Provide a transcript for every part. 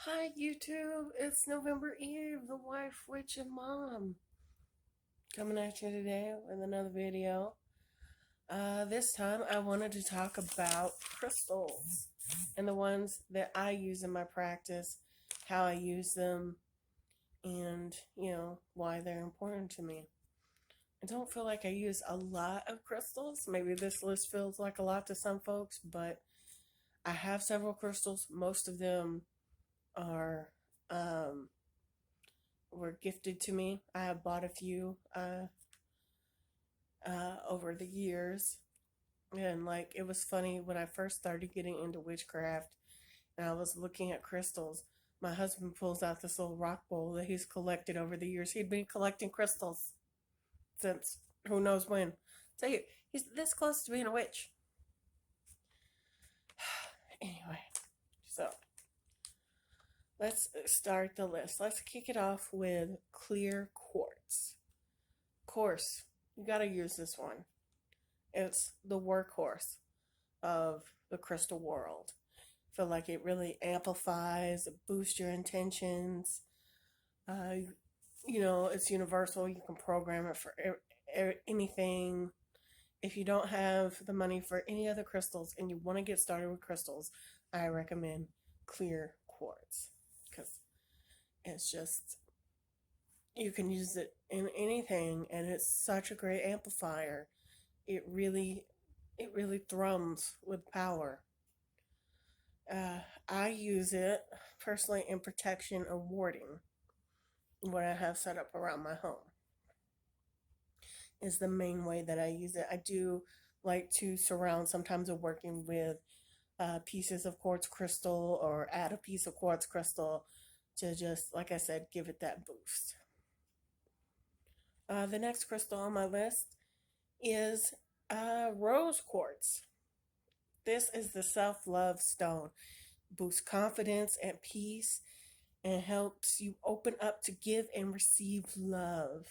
Hi YouTube, it's November Eve, the wife, witch, and mom. Coming at you today with another video. This time I wanted to talk about crystals and the ones that I use in my practice, how I use them, and why they're important to me. I don't feel like I use a lot of crystals. Maybe this list feels like a lot to some folks, but I have several crystals. Most of them are um, were gifted to me. I have bought a few over the years. And like, it was funny when I first started getting into witchcraft and I was looking at crystals. My husband pulls out this little rock bowl that he's collected over the years. He'd been collecting crystals since who knows when. So he's this close to being a witch. Anyway, so let's start the list. Let's kick it off with clear quartz. Of course, you gotta use this one. It's the workhorse of the crystal world. I feel like it really amplifies, it boosts your intentions. Uh, it's universal. You can program it for anything. If you don't have the money for any other crystals and you want to get started with crystals, I recommend clear quartz because it's just, you can use it in anything and it's such a great amplifier. It really thrums with power. I use it personally in protection and warding. What I have set up around my home is the main way that I use it. I do like to surround sometimes of working with pieces of quartz crystal or add a piece of quartz crystal to just, like I said, give it that boost. The next crystal on my list is rose quartz. This is the self-love stone. Boosts confidence and peace and helps you open up to give and receive love.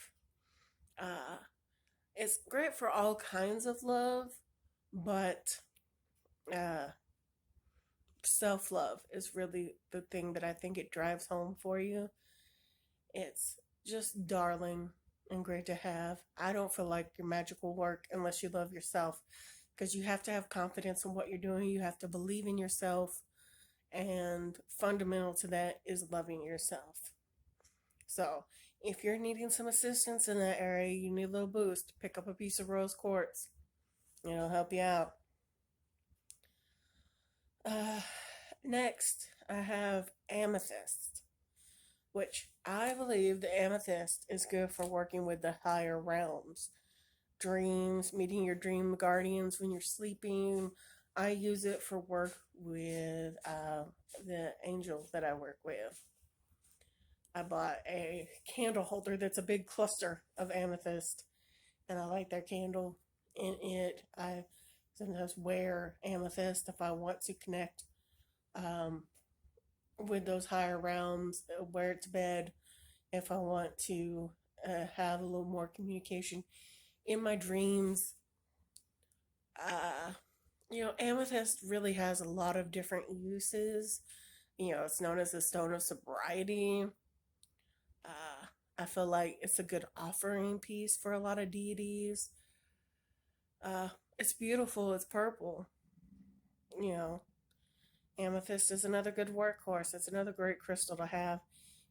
Uh, it's great for all kinds of love, but uh, self love is really the thing that I think it drives home for you. It's just darling and great to have. I don't feel like your magic will work unless you love yourself because you have to have confidence in what you're doing. You have to believe in yourself. And fundamental to that is loving yourself. So, if you're needing some assistance in that area, you need a little boost, pick up a piece of rose quartz. It'll help you out. Uh, Next, I have amethyst, which I believe the amethyst is good for working with the higher realms. Dreams, meeting your dream guardians when you're sleeping. I use it for work with the angels that I work with. I bought a candle holder that's a big cluster of amethyst, and I light their candle in it. I sometimes wear amethyst if I want to connect um, with those higher realms, wear it to bed if I want to have a little more communication in my dreams. Uh, Amethyst really has a lot of different uses. It's known as the stone of sobriety. I feel like it's a good offering piece for a lot of deities. Uh, it's beautiful. It's purple. You know, Amethyst is another good workhorse. It's another great crystal to have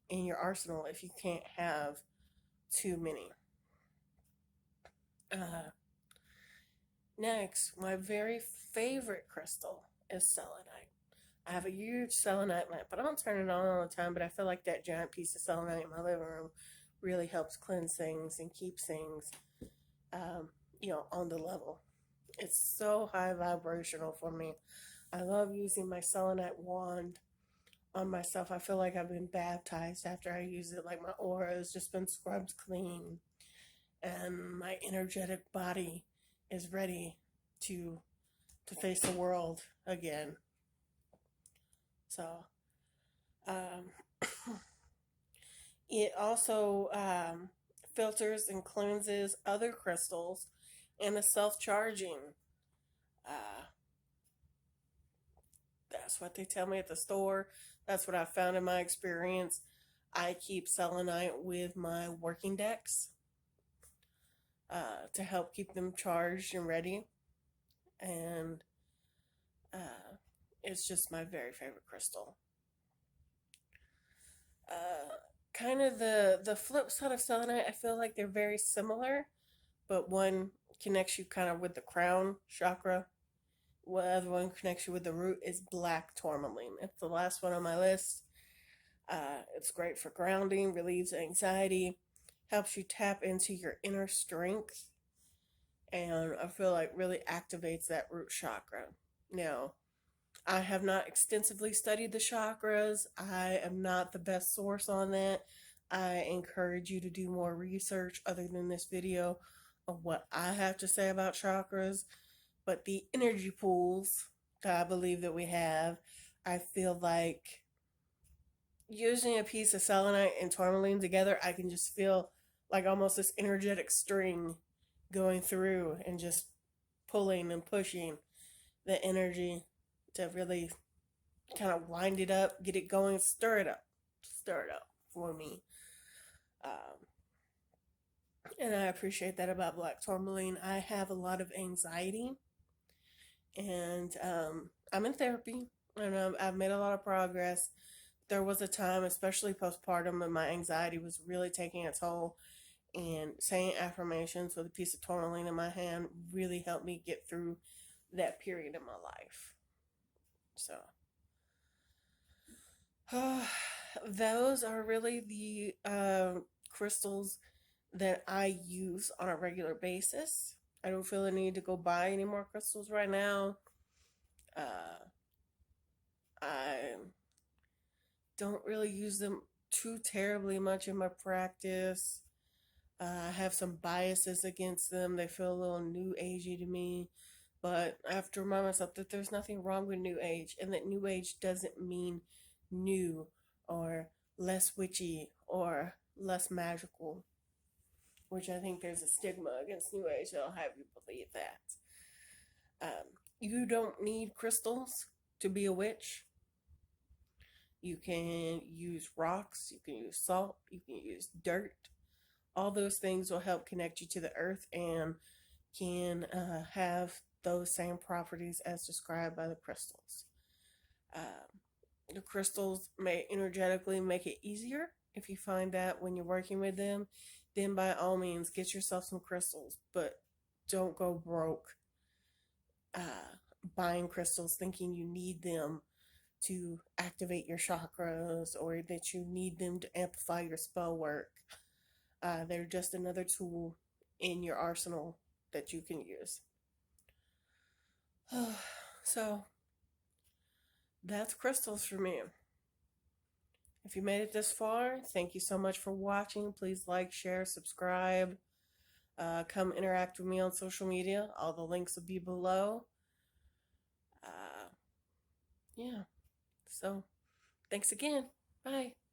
in your arsenal if you can't have too many. Uh, Next, my very favorite crystal is selenite. I have a huge selenite lamp, but I don't turn it on all the time. But I feel like that giant piece of selenite in my living room really helps cleanse things and keeps things, on the level. It's so high vibrational for me. I love using my selenite wand on myself. I feel like I've been baptized after I use it. Like my aura has just been scrubbed clean, and my energetic body is ready to face the world again. So, um, it also filters and cleanses other crystals and is self charging. Uh, That's what they tell me at the store. That's what I found in my experience. I keep selenite with my working decks to help keep them charged and ready. And uh, it's just my very favorite crystal. Uh, Kind of the flip side of selenite, I feel like they're very similar, but one connects you kind of with the crown chakra. What other one connects you with the root is black tourmaline. It's the last one on my list. It's great for grounding, relieves anxiety, helps you tap into your inner strength, and I feel like really activates that root chakra. Now, I have not extensively studied the chakras. I am not the best source on that. I encourage you to do more research other than this video of what I have to say about chakras. But the energy pools that I believe that we have, I feel like using a piece of selenite and tourmaline together, I can just feel like almost this energetic string going through and just pulling and pushing the energy to really kind of wind it up, get it going, stir it up for me. Um, and I appreciate that about black tourmaline. I have a lot of anxiety, and I'm in therapy, and I've made a lot of progress. There was a time, especially postpartum, when my anxiety was really taking a toll, and saying affirmations with a piece of tourmaline in my hand really helped me get through that period in my life. So, those are really the crystals that I use on a regular basis. I don't feel the need to go buy any more crystals right now. Uh, I don't really use them too terribly much in my practice. I have some biases against them. They feel a little new agey to me. But I have to remind myself that there's nothing wrong with new age, and that new age doesn't mean new or less witchy or less magical, which I think there's a stigma against new age that'll have you believe that. You don't need crystals to be a witch. You can use rocks, you can use salt, you can use dirt. All those things will help connect you to the earth and can have those same properties as described by the crystals. Um, the crystals may energetically make it easier if you find that when you're working with them. Then by all means, get yourself some crystals, but don't go broke buying crystals thinking you need them to activate your chakras or that you need them to amplify your spell work. They're just another tool in your arsenal that you can use. So that's crystals for me. If you made it this far, thank you so much for watching. Please like, share, subscribe. Come interact with me on social media. All the links will be below. Yeah. So, thanks again. Bye.